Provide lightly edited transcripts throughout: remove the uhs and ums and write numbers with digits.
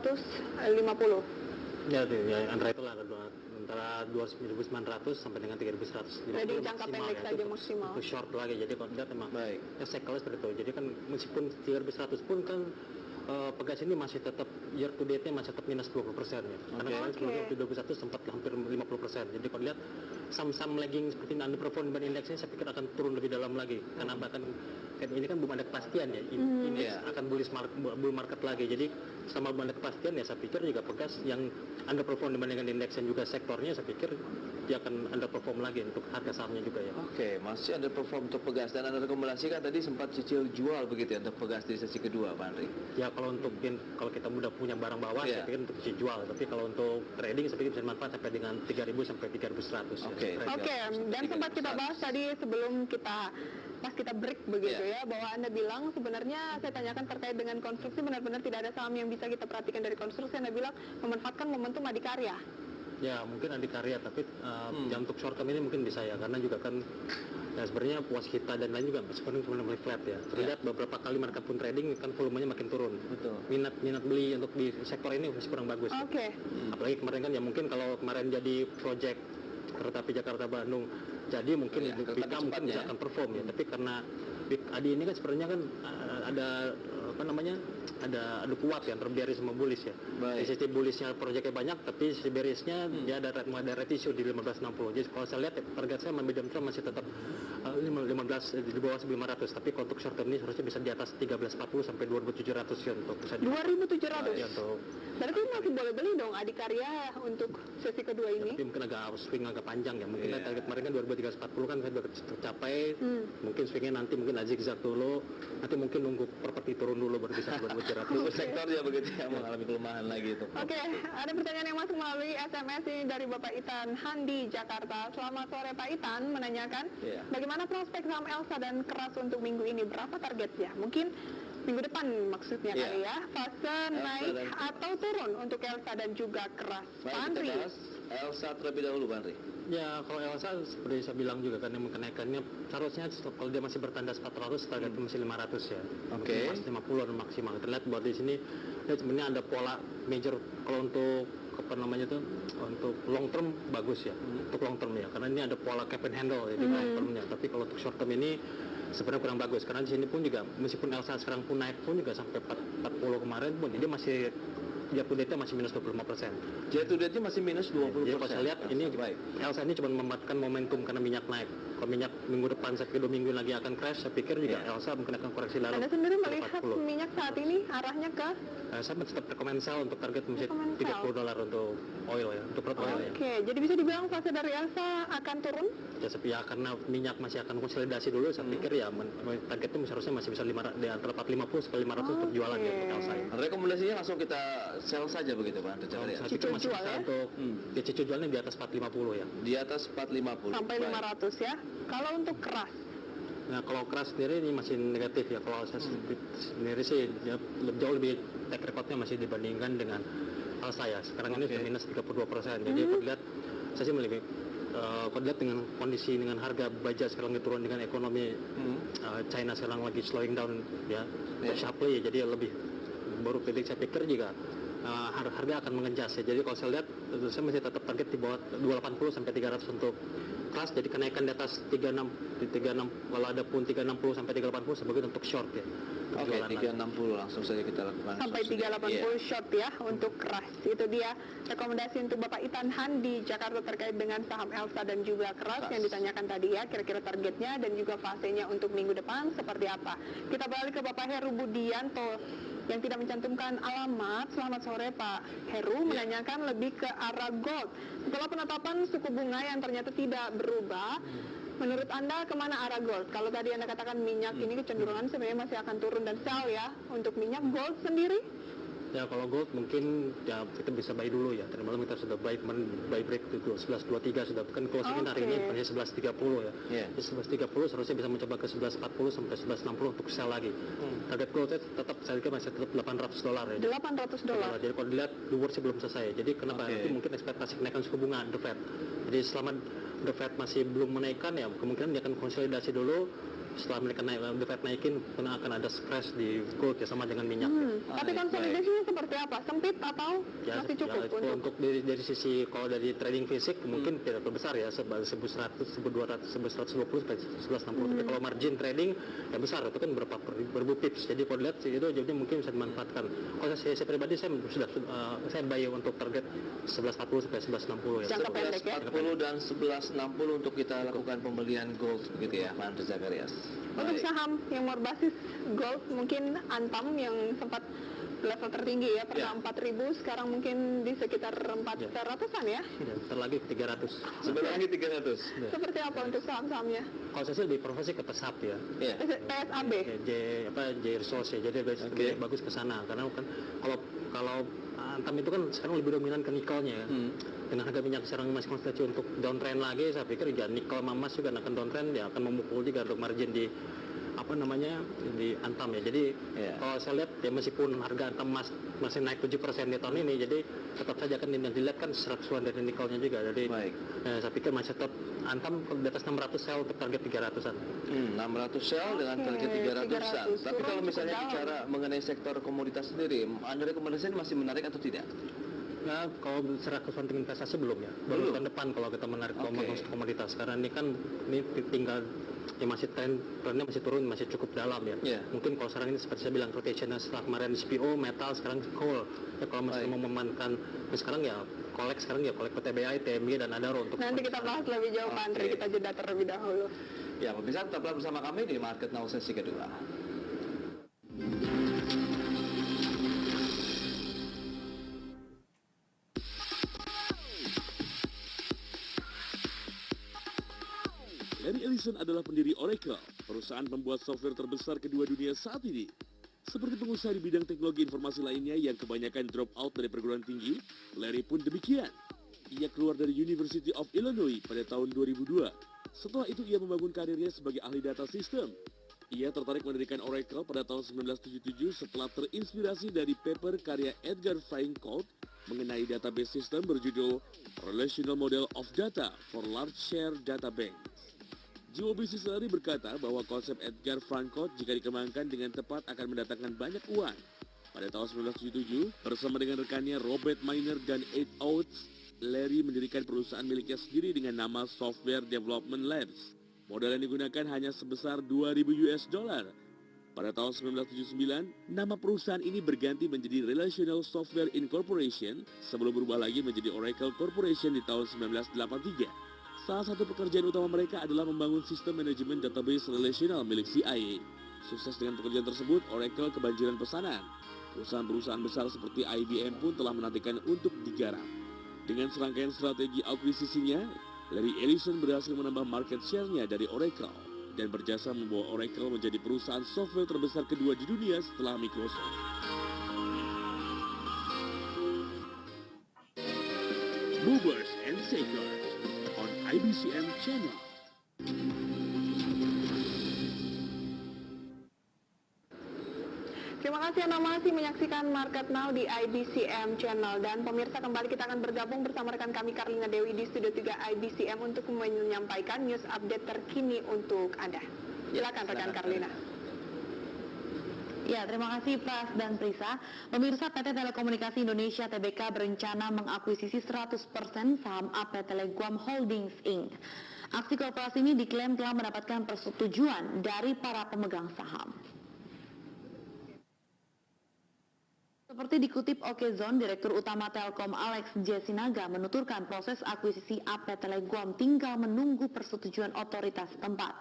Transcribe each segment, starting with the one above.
3.150. Ya, antara itulah antara 2.900 sampai dengan 3.100. Jadi jangka pendek saja maksimal. Itu short lagi. Jadi kalau lihat memang ya cycle seperti itu. Jadi kan meskipun 3.100 pun kan Pegas ini masih tetap year to date-nya masih tetap minus 20% ya. Karena kemarin sebelumnya 2021 sempat hampir 50%. Jadi kalau lihat saham-saham lagging seperti ini underperform dibanding indeksnya, saya pikir akan turun lebih dalam lagi. Karena bahkan ini kan belum ada kepastian ya. Indeks akan bull market lagi. Jadi selama belum ada kepastian ya saya pikir juga Pegas yang underperform dibandingkan indeks dan juga sektornya, saya pikir dia akan underperform lagi untuk harga sahamnya juga ya. Masih underperform untuk Pegas, dan Anda rekomendasikan tadi sempat cicil jual begitu ya untuk Pegas di sesi kedua, Pak Andri? Ya kalau kita udah punya barang bawah, saya pikir untuk jual. Tapi kalau untuk trading, saya pikir bisa manfaat sampai dengan 3.000 sampai 3.100. Dan sempat kita bahas tadi sebelum pas kita break begitu ya, bahwa Anda bilang sebenarnya saya tanyakan terkait dengan konstruksi, benar-benar tidak ada saham yang bisa kita perhatikan dari konstruksi. Anda bilang memanfaatkan momentum adikarya. Ya mungkin adikarya, tapi untuk short term ini mungkin bisa ya, karena juga kan ya sebenarnya Waskita dan lain juga sebenarnya mulai flat ya. Terlihat beberapa kali mereka pun trading kan volumenya makin turun. Betul. Minat beli untuk di sektor ini masih kurang bagus. Apalagi kemarin kan ya, mungkin kalau kemarin jadi project kereta api Jakarta Bandung, jadi mungkin BIKA mungkin bisa akan perform ya. Tapi karena Adi ini kan sebenarnya kan ada ada kuat ya, terbearish sama bullish ya. Di sisi bullishnya proyeknya banyak, tapi sisi bearishnya dia ada red issue di 1560. Jadi kalau saya lihat target saya medium term masih tetap 15 di bawah 1.500. Tapi kalau untuk short term ini harusnya bisa di atas 1340 sampai 2.700 ya untuk bisa 2.700. Ya, untuk berarti masih boleh beli dong adikarya untuk sesi kedua ini. Tapi mungkin agak swing agak panjang ya. Mungkin target kemarin kan 2.340 kan sudah tercapai. Mungkin swingnya nanti mungkin zigzag dulu. Nanti mungkin nunggu properti turun dulu baru bisa 2.700. Sektornya begitu ya, mengalami kelemahan lagi itu. Ada pertanyaan yang masuk melalui SMS ini dari Bapak Itan Handi Jakarta. Selamat sore Pak Itan, menanyakan bagaimana prospek saham Elsa dan Keras untuk minggu ini, berapa targetnya? Mungkin minggu depan maksudnya kali ya, fase naik atau turun untuk Elsa dan juga Keras. Pak Andri, Elsa terlebih dahulu, Pak Andri. Ya, kalau Elsa seperti saya bilang juga kan, yang kenaikannya seharusnya kalau dia masih bertanda 400, targetnya masih 500 ya. Mas 50 maksimal. Terlihat bahwa di sini sebenarnya ada pola major kalau untuk untuk long term bagus ya, untuk long term ya, karena ini ada pola cap and handle ya di long termnya. Tapi kalau untuk short term ini sebenarnya kurang bagus, karena di sini pun juga meskipun Elsa sekarang pun naik pun juga sampai 40 kemarin pun dia masih year to date-nya masih minus 25%. Year to date-nya masih minus 20%. Jadi kalau saya lihat ini Elsa ini cuma memanfaatkan momentum karena minyak naik. Kalau minyak minggu depan saya pikir 2 minggu lagi akan crash, saya pikir juga Elsa mungkin akan koreksi lalu. Anda sendiri melihat minyak saat ini arahnya ke? Saya tetap rekomend sell untuk target masih $30 untuk oil ya, untuk crude oil ya. Jadi bisa dibilang fase dari Elsa akan turun? Ya karena minyak masih akan konsolidasi dulu, saya pikir ya targetnya seharusnya masih bisa di antara 450 sampai 500 untuk jualan ya untuk Elsa. Rekomendasinya langsung kita sell saja begitu Pak Andri? Cicil jual ya? Untuk cicil jualnya di atas 450 ya. Di atas 450 sampai 500 ya. Kalau untuk Keras? Nah kalau Keras sendiri ini masih negatif ya. Kalau saya sendiri sih ya, jauh lebih track recordnya masih dibandingkan dengan Elsa ya. Sekarang ini sudah minus 32%. Jadi kalau lihat saya sih lebih kalau lihat dengan kondisi dengan harga baja sekarang turun dengan ekonomi China sekarang lagi slowing down ya, sharply ya, jadi lebih baru prediksi saya pikir juga harga akan mengejas ya. Jadi kalau saya lihat saya masih tetap target di bawah 280 sampai 300 untuk Keras. Jadi kenaikan di atas 36 kalau ada pun 360 sampai 380 sebagai untuk short ya. 360 langsung saja kita lakukan sampai 380 short ya untuk Keras. Itu dia rekomendasi untuk Bapak Itan Han di Jakarta terkait dengan saham Elsa dan juga Keras yang ditanyakan tadi ya, kira-kira targetnya dan juga fasenya untuk minggu depan seperti apa. Kita balik ke Bapak Heru Budianto yang tidak mencantumkan alamat. Selamat sore Pak Heru, menanyakan lebih ke arah gold. Setelah penetapan suku bunga yang ternyata tidak berubah, menurut Anda kemana arah gold? Kalau tadi Anda katakan minyak ini kecenderungan sebenarnya masih akan turun dan sell ya. Untuk minyak, gold sendiri? Ya kalau gold mungkin ya kita bisa buy dulu ya. Tadi malam kita sudah buy break itu 11.23 sudah, kan closing hari ini pada 11.30 ya. Di 11.30 seharusnya bisa mencoba ke 11.40 sampai 11.60 untuk sell lagi. Target goldnya tetap saya kira masih tetap $800 ya. $800. Jadi kalau dilihat the worst belum selesai. Jadi kenapa itu mungkin ekspektasi kenaikan suku bunga the Fed. Jadi selama the Fed masih belum menaikkan ya, kemungkinan dia akan konsolidasi dulu setelah mereka The Fed naikin akan ada crash di gold ya, sama dengan minyak. Tapi konsolidasinya seperti apa? Sempit atau masih cukup Ya, untuk dari sisi kalau dari trading fisik mungkin tidak terlalu besar ya, 1100, 1200, 1120 sampai 1160. Tapi kalau margin trading ya besar, itu kan berapa ribu pips. Jadi kalau lihat itu jadi mungkin bisa dimanfaatkan. Kalau saya pribadi saya saya buy untuk target 1140 sampai 1160 ya. Jangka pendek ya? 1140 dan 1160 untuk kita lakukan pembelian gold begitu ya, Pak Andri Zakarias. Untuk saham yang berbasis gold mungkin Antam yang sempat level tertinggi ya, pernah 4.000, sekarang mungkin di sekitar 400-an ya? Ya, bentar lagi 300. Sebentar lagi 300. Seperti apa untuk saham-sahamnya? Kalau saya sih lebih prefer sih ke PSAP ya. Iya. PSAB? J Resource ya, jadi lebih bagus ke sana karena kan kalau Antam itu kan sekarang lebih dominan ke nikelnya ya. Dengan harga minyak sekarang masih konsentrasi untuk downtrend lagi, saya pikir ya nikel sama emas juga akan downtrend, ya akan memukul juga untuk margin di di Antam ya. Jadi kalau saya lihat ya meskipun harga Antam masih naik 7% di tahun ini, jadi tetap saja kan dilihat kan 100-an dari nikelnya juga. Jadi saya pikir masih tetap Antam di atas 600 sell untuk target 300-an. 600 sell dengan target 300-an. Tapi kalau misalnya bicara mengenai sektor komoditas sendiri, Anda rekomendasikan masih menarik atau tidak? Nah, kalau secara keuntungan investasi belum ya. Baru tahun depan kalau kita menarik komoditas. Karena ini kan tinggal ya masih trennya masih turun, masih cukup dalam ya. Mungkin kalau sekarang ini seperti saya bilang rotationnya setelah kemarin CPO, metal, sekarang coal. Ya kalau masih mau memanfaatkan sekarang ya kolek PTBI, TMG dan Adaro untuk nanti kita bahas lebih jauh Pak Andri, kita jeda terlebih dahulu. Ya, pemirsa tetaplah bersama kami di Market Now sesi kedua. Larry Ellison adalah pendiri Oracle, perusahaan pembuat software terbesar kedua dunia saat ini. Seperti pengusaha di bidang teknologi informasi lainnya yang kebanyakan drop out dari perguruan tinggi, Larry pun demikian. Ia keluar dari University of Illinois pada tahun 2002. Setelah itu ia membangun karirnya sebagai ahli data sistem. Ia tertarik mendirikan Oracle pada tahun 1977 setelah terinspirasi dari paper karya Edgar Feigenkolt mengenai database sistem berjudul Relational Model of Data for Large Share Data Banks. Jiwa bisnis Larry berkata bahwa konsep Edgar Feigenkolt jika dikembangkan dengan tepat akan mendatangkan banyak uang. Pada tahun 1977, bersama dengan rekannya Robert Miner dan Ed Oates, Larry mendirikan perusahaan miliknya sendiri dengan nama Software Development Labs. Modal yang digunakan hanya sebesar $2.000. Pada tahun 1979, nama perusahaan ini berganti menjadi Relational Software Incorporation sebelum berubah lagi menjadi Oracle Corporation di tahun 1983. Salah satu pekerjaan utama mereka adalah membangun sistem manajemen database relasional milik CIA. Sukses dengan pekerjaan tersebut, Oracle kebanjiran pesanan. Perusahaan-perusahaan besar seperti IBM pun telah menantikan untuk digarap. Dengan serangkaian strategi akuisisinya, Larry Ellison berhasil menambah market share-nya dari Oracle dan berjasa membawa Oracle menjadi perusahaan software terbesar kedua di dunia setelah Microsoft. Movers and Shakers on IBCM Channel. Terima kasih Anda masih menyaksikan Market Now di IBCM Channel. Dan pemirsa, kembali kita akan bergabung bersama rekan kami Karlina Dewi di Studio 3 IBCM untuk menyampaikan news update terkini untuk Anda. Silakan rekan Karlina. Ya, terima kasih Pras dan Prisa. Pemirsa, PT Telekomunikasi Indonesia TBK berencana mengakuisisi 100% saham AP Teleguam Holdings Inc. Aksi korporasi ini diklaim telah mendapatkan persetujuan dari para pemegang saham. Seperti dikutip Okezone, Direktur Utama Telkom Alex J. Sinaga menuturkan proses akuisisi AP Teleguam tinggal menunggu persetujuan otoritas tempat.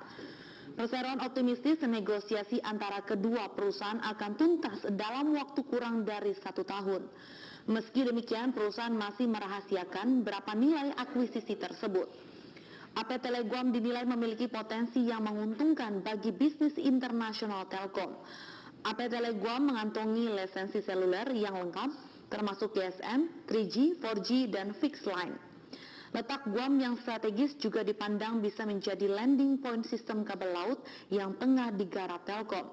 Perseroan optimistis negosiasi antara kedua perusahaan akan tuntas dalam waktu kurang dari 1 tahun. Meski demikian, perusahaan masih merahasiakan berapa nilai akuisisi tersebut. AP Teleguam dinilai memiliki potensi yang menguntungkan bagi bisnis internasional Telkom. AP Teleguam mengantongi lisensi seluler yang lengkap, termasuk GSM, 3G, 4G, dan fixed line. Letak Guam yang strategis juga dipandang bisa menjadi landing point sistem kabel laut yang tengah digarap Telkom.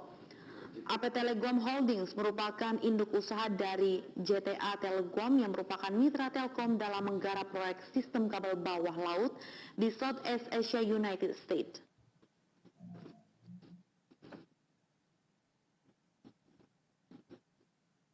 AP Teleguam Holdings merupakan induk usaha dari JTA Teleguam yang merupakan mitra Telkom dalam menggarap proyek sistem kabel bawah laut di Southeast Asia United States.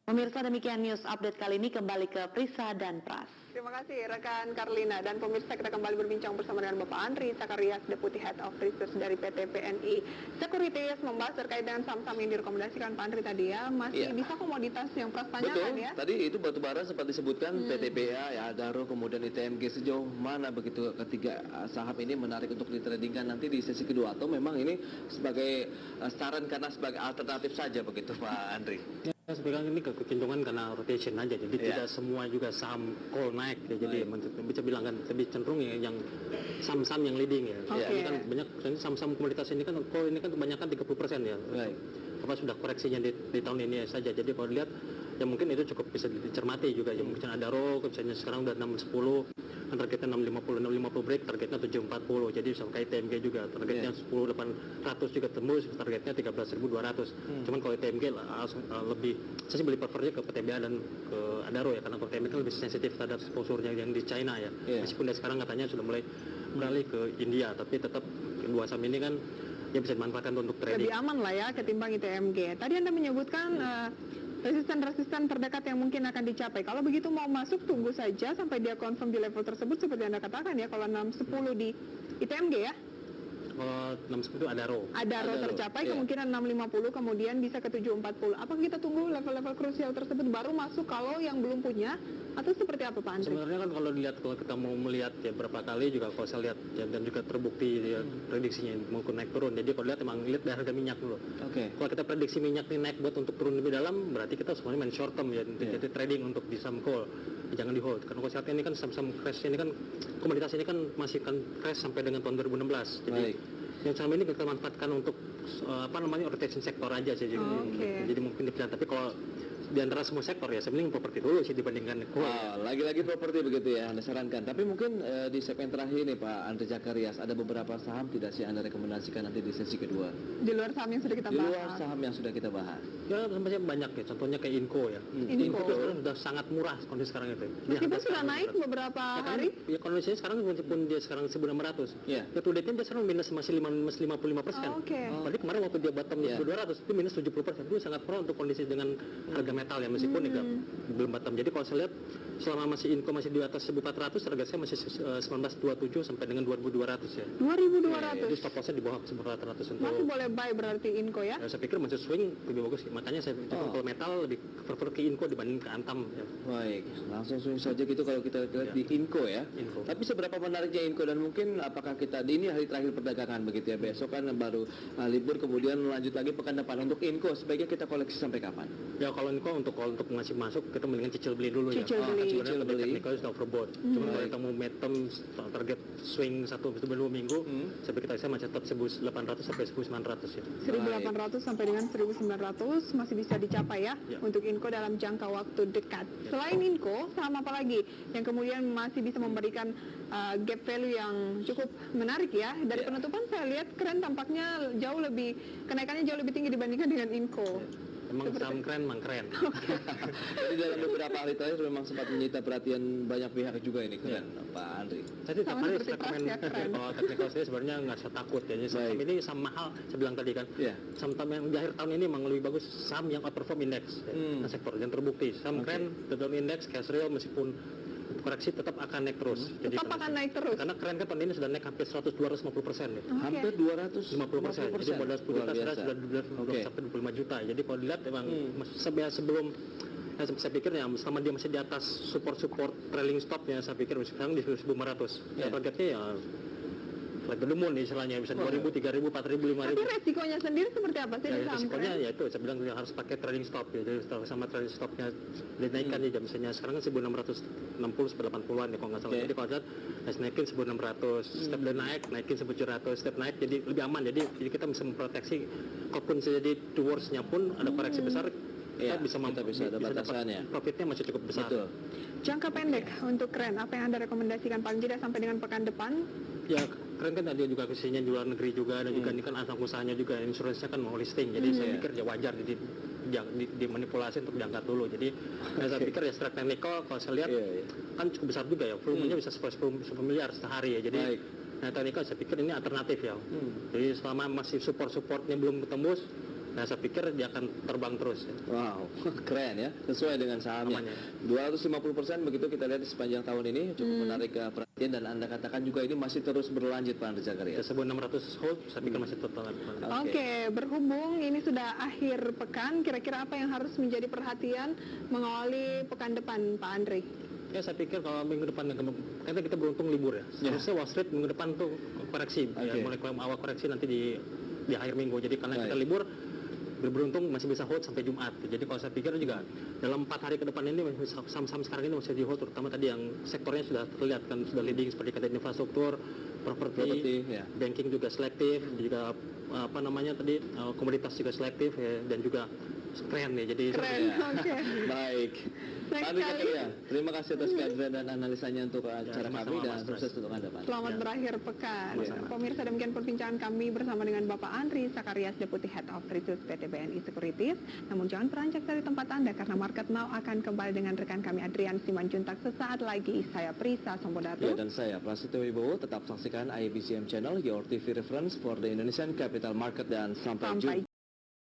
Pemirsa, demikian news update kali ini, kembali ke Prisa dan Pras. Terima kasih rekan Karlina, dan pemirsa, kita kembali berbincang bersama dengan Bapak Andri Sakarias, Deputy Head of Research dari PT PNI Securities, membahas terkait dengan saham-saham yang direkomendasikan Pak Andri tadi ya, masih bisa komoditas yang Pras tanyakan Betul, ya. tadi itu batubara sempat disebutkan PTPA, ya, Adaro, kemudian ITMG. Sejauh mana begitu ketiga saham ini menarik untuk ditradingkan nanti di sesi kedua, atau memang ini sebagai saran karena sebagai alternatif saja begitu Pak Andri? Ya, sebenarnya ini kecenderungan karena rotation aja, jadi tidak semua juga saham call naik ya, jadi bisa bilang kan lebih cenderung ya yang saham-saham yang leading ya. Ini kan banyak saham-saham komoditas ini kan call ini kan kebanyakan 30% ya. Apa sudah koreksinya di tahun ini saja. Jadi kalau dilihat ya mungkin itu cukup bisa dicermati juga ya, mungkin Adaro misalnya sekarang udah 610, kan targetnya 650 break, targetnya 740, jadi sama kayak TMG juga targetnya 10800 juga tembus, targetnya 13.200. Cuman kalau TMG lebih, saya sih beli prefernya ke PTBA dan ke Adaro ya, karena kalau TMG kan lebih sensitif terhadap exposure-nya yang di China ya. Meskipun dari sekarang katanya sudah mulai beralih ke India, tapi tetap kedua saham ini kan ya bisa dimanfaatkan untuk trading. Lebih aman lah ya ketimbang ITMG. Tadi Anda menyebutkan resisten-resisten terdekat yang mungkin akan dicapai. Kalau begitu mau masuk, tunggu saja sampai dia confirm di level tersebut seperti Anda katakan ya. Kalau 610 di ITMG ya. Kalau 610 itu Adaro tercapai, kemungkinan 650, kemudian bisa ke 740. Apakah kita tunggu level-level krusial tersebut baru masuk kalau yang belum punya, atau seperti apa Pak Andri? Sebenarnya kan kalau dilihat, kalau kita mau melihat ya berapa kali juga kalau saya lihat ya, dan juga terbukti ya, prediksinya mau naik turun. Jadi kalau lihat emang lihat dari harga minyak dulu. Kalau kita prediksi minyak ini naik buat untuk turun lebih dalam, berarti kita semuanya main short term ya, jadi trading untuk di saham call. Jangan di hold, karena kalau saat ini kan saham crash ini kan komoditas ini kan masih kan crash sampai dengan tahun 2016. Jadi yang saham ini kita manfaatkan untuk rotation sektor aja sih. Jadi mungkin dipilih, tapi kalau di antara semua sektor ya sebenarnya properti dulu sih dibandingkan lagi-lagi properti begitu ya Anda sarankan. Tapi mungkin di segmen terakhir nih Pak Andri Sakarias, ada beberapa saham tidak sih Anda rekomendasikan nanti di sesi kedua? Di luar saham yang sudah kita bahas. Di luar saham yang sudah kita bahas. Ya sebenarnya banyak ya, contohnya kayak Inco ya. Inco itu sekarang sudah sangat murah kondisi sekarang itu. Meskipun sudah naik beberapa hari. Ya kondisinya sekarang meskipun dia sekarang 1.600. Ya to date-nya dia sekarang minus masih 55%. Padahal kemarin waktu dia bottom 1.200 itu minus 70%. Itu sangat murah untuk kondisi dengan harga metal ya, meskipun belum bottom. Jadi kalau saya lihat selama masih Inco masih di atas 1.400, harga saya masih 1927 sampai dengan 2.200 ya. 2.200. Jadi stop loss-nya di bawah 1.400 untuk. Masih boleh buy berarti Inco ya? Saya pikir masih swing lebih bagus. Makanya saya kalau metal lebih prefer ke Inco dibanding ke Antam ya. Baik, langsung swing saja gitu kalau kita lihat di Inco ya. Tapi seberapa menariknya Inco, dan mungkin apakah kita ini hari terakhir perdagangan begitu ya, besok kan baru libur, kemudian lanjut lagi pekan depan. Untuk Inco sebaiknya kita koleksi sampai kapan? Ya kalau Inco untuk ngasih masuk kita mendingan cicil beli dulu ya. Cicil beli. Teknikal sudah overbought. Cuma kalau kita mau metem target swing 1 2 minggu, saya pikir saya masih tetap 1.800 sampai 1.900 ya. 1.800 sampai dengan 1.900 masih bisa dicapai ya untuk Inco dalam jangka waktu dekat. Selain Inco, saham apa lagi yang kemudian masih bisa memberikan gap value yang cukup menarik ya? Dari penutupan saya lihat Kren tampaknya kenaikannya jauh lebih tinggi dibandingkan dengan Inco. Emang saham keren, memang keren. Jadi dalam beberapa hari terakhir memang sempat menyita perhatian banyak pihak juga ini, keren Pak Andri. Jadi tiap hari saya komen kalau teknikal saya sebenarnya nggak usah takut ya. Saham ini sama hal saya bilang tadi kan. Saham yang di akhir tahun ini memang lebih bagus saham yang outperform indeks sektor yang terbukti. Saham keren, down indeks, cash real meskipun koreksi tetap akan naik terus. Jadi akan naik terus. Karena keren kan tahun ini sudah naik hampir 250% ya. Hampir 250%. Jadi modal 10 juta sudah 12 sampai 25 juta. Jadi kalau dilihat memang sebelum saya pikir ya selama dia masih di atas support trailing stopnya, saya pikir sekarang di 1.500. Targetnya ya like the moon istilahnya, bisa 2.000, 3.000, 4.000, 5.000. Tapi resikonya sendiri seperti apa sih? Resikonya ya itu saya bilang harus pakai trailing stop ya. Jadi sama trailing stopnya dinaikkan ya, misalnya sekarang kan 1.660 sampai 80-an ya kalau nggak salah. Jadi kalau lihat naikin 1.600, step naikin 1.700, step naik, jadi lebih aman. Jadi kita bisa memproteksi kalaupun jadi towards-nya pun ada koreksi besar, kita bisa ada batasannya. Profitnya masih cukup besar. Betul. Jangka pendek untuk Kren, apa yang Anda rekomendasikan paling tidak sampai dengan pekan depan? Ya Kren kan ada juga akuisisinya di luar negeri juga, dan juga ini kan asal usahanya juga, insuransinya kan mau listing. Jadi saya pikir ya wajar dimanipulasi untuk diangkat dulu. Jadi saya pikir ya secara teknikal kalau saya lihat kan cukup besar juga ya, volumenya bisa 10 miliar sehari ya. Jadi teknikal saya pikir ini alternatif ya. Jadi selama masih supportnya belum tembus, Nah, saya pikir dia akan terbang terus ya. Wow, keren ya, sesuai dengan sahamnya. Namanya. 250% begitu kita lihat di sepanjang tahun ini, cukup menarik perhatian, dan Anda katakan juga ini masih terus berlanjut Pak Andri Zakaria. Ya, sebut 600 hold, saya pikir masih tetap. Oke, berhubung ini sudah akhir pekan, kira-kira apa yang harus menjadi perhatian mengawali pekan depan, Pak Andri? Ya, saya pikir kalau minggu depan, karena kita beruntung libur ya. Seharusnya Wall Street minggu depan tuh koreksi, ya, mulai awal koreksi nanti di akhir minggu. Jadi karena kita libur, beruntung masih bisa hold sampai Jumat. Jadi kalau saya pikir juga dalam 4 hari ke depan ini saham-saham sekarang ini masih di hold, terutama tadi yang sektornya sudah terlihat kan sudah leading seperti kata infrastruktur, properti, ya. banking juga selektif, juga apa namanya tadi komoditas juga selektif ya, dan juga keren ya. Jadi Keren, oke. Baik. Pak Next Andri kali. Zakaria, terima kasih atas kehadiran dan analisanya untuk acara sama-sama, kami, dan Mas sukses untuk Anda Pak. Selamat Ya. berakhir pekan. Sama-sama. Pemirsa, demikian perbincangan kami bersama dengan Bapak Andri Sakarias, Deputy Head of Research PT BNI Securities. Namun jangan beranjak dari tempat Anda, karena Market Now akan kembali dengan rekan kami Adrian Simanjuntak sesaat lagi. Saya Prisa Sombodatu. Ya, dan saya Prasetyo Wibowo. Tetap saksikan IBCM Channel, your TV reference for the Indonesian Capital Market, dan sampai jumpa.